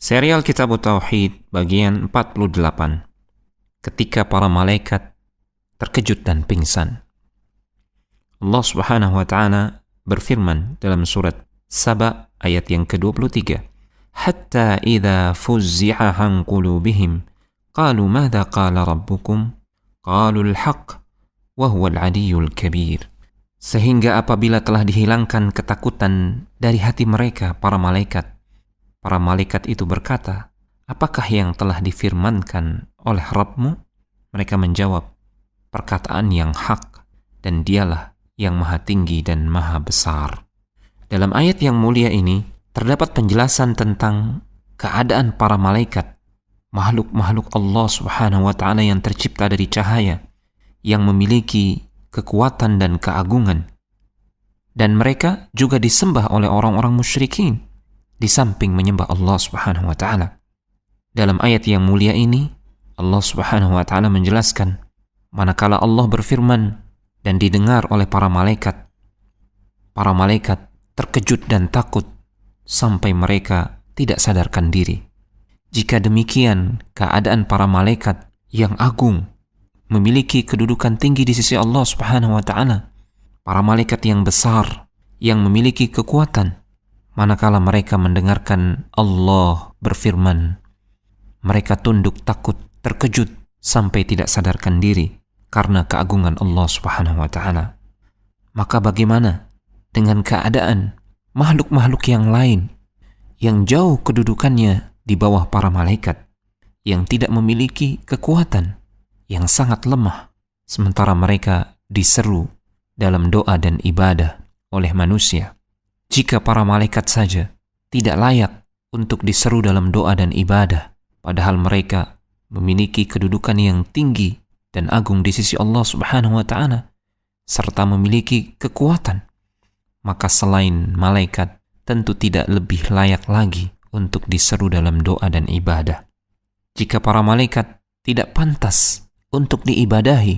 Serial Kitab Tauhid bagian 48. Ketika para malaikat terkejut dan pingsan. Allah Subhanahu wa taala berfirman dalam surat Saba ayat yang ke-23. Hatta idza fuzzi'a an qulubihim qalu madza qala rabbukum qalu al-haq wa huwa al-'aliyyul kabir. Sehingga apabila telah dihilangkan ketakutan dari hati mereka, para malaikat itu berkata, apakah yang telah difirmankan oleh Rabbmu? Mereka menjawab, perkataan yang hak, dan dialah yang maha tinggi dan maha besar. Dalam ayat yang mulia ini, terdapat penjelasan tentang keadaan para malaikat, makhluk-makhluk Allah Subhanahu wa ta'ala yang tercipta dari cahaya, yang memiliki kekuatan dan keagungan. Dan mereka juga disembah oleh orang-orang musyrikin, di samping menyembah Allah Subhanahu wa ta'ala. Dalam ayat yang mulia ini, Allah Subhanahu wa ta'ala menjelaskan, manakala Allah berfirman dan didengar oleh para malaikat terkejut dan takut sampai mereka tidak sadarkan diri. Jika demikian keadaan para malaikat yang agung, memiliki kedudukan tinggi di sisi Allah Subhanahu wa ta'ala, para malaikat yang besar, yang memiliki kekuatan, manakala mereka mendengarkan Allah berfirman, mereka tunduk takut, terkejut, sampai tidak sadarkan diri karena keagungan Allah Subhanahu wa ta'ala. Maka bagaimana dengan keadaan makhluk-makhluk yang lain yang jauh kedudukannya di bawah para malaikat, yang tidak memiliki kekuatan, yang sangat lemah, sementara mereka diseru dalam doa dan ibadah oleh manusia? Jika para malaikat saja tidak layak untuk diseru dalam doa dan ibadah, padahal mereka memiliki kedudukan yang tinggi dan agung di sisi Allah Subhanahu wa ta'ala, serta memiliki kekuatan, maka selain malaikat tentu tidak lebih layak lagi untuk diseru dalam doa dan ibadah. Jika para malaikat tidak pantas untuk diibadahi,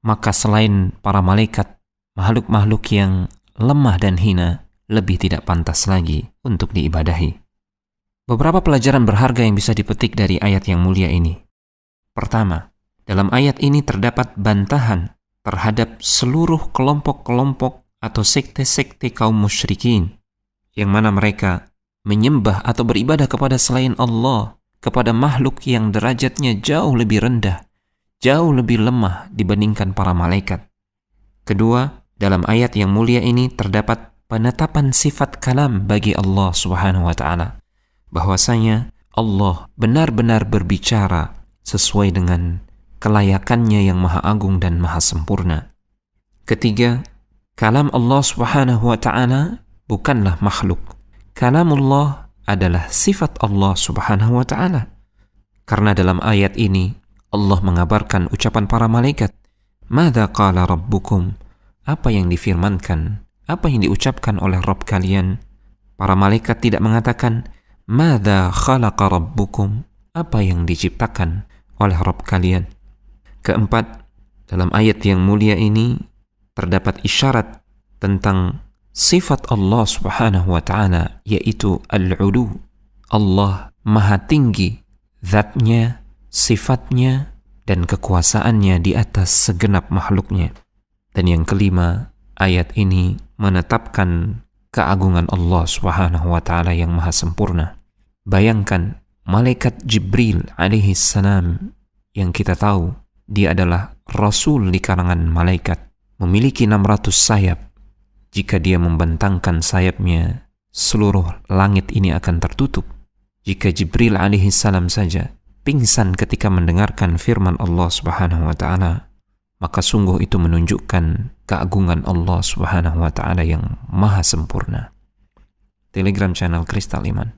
maka selain para malaikat, makhluk-makhluk yang lemah dan hina lebih tidak pantas lagi untuk diibadahi. Beberapa pelajaran berharga yang bisa dipetik dari ayat yang mulia ini. Pertama, dalam ayat ini terdapat bantahan terhadap seluruh kelompok-kelompok atau sekte-sekte kaum musyrikin, yang mana mereka menyembah atau beribadah kepada selain Allah, kepada makhluk yang derajatnya jauh lebih rendah, jauh lebih lemah dibandingkan para malaikat. Kedua, dalam ayat yang mulia ini terdapat penetapan sifat kalam bagi Allah Subhanahu wa ta'ala, bahwasanya Allah benar-benar berbicara sesuai dengan kelayakannya yang maha agung dan maha sempurna. Ketiga, kalam Allah Subhanahu wa ta'ala bukanlah makhluk. Kalamullah adalah sifat Allah Subhanahu wa ta'ala. Karena dalam ayat ini Allah mengabarkan ucapan para malaikat, "Madza qala rabbukum?" Apa yang difirmankan, apa yang diucapkan oleh Rabb kalian? Para malaikat tidak mengatakan, "Madza khalaqa rabbukum?" Apa yang diciptakan oleh Rabb kalian? Keempat, dalam ayat yang mulia ini terdapat isyarat tentang sifat Allah Subhanahu wa ta'ala, yaitu al-'ulu. Allah maha tinggi zatnya, sifatnya, dan kekuasaannya di atas segenap makhluknya. Dan yang kelima, ayat ini menetapkan keagungan Allah Subhanahu wa ta'ala yang maha sempurna. Bayangkan malaikat Jibril alaihi salam, yang kita tahu dia adalah rasul di kalangan malaikat, memiliki 600 sayap. Jika dia membentangkan sayapnya, seluruh langit ini akan tertutup. Jika Jibril alaihi salam saja pingsan ketika mendengarkan firman Allah Subhanahu wa ta'ala, maka sungguh itu menunjukkan keagungan Allah Subhanahu wa ta'ala yang maha sempurna. Telegram channel Kristal Iman.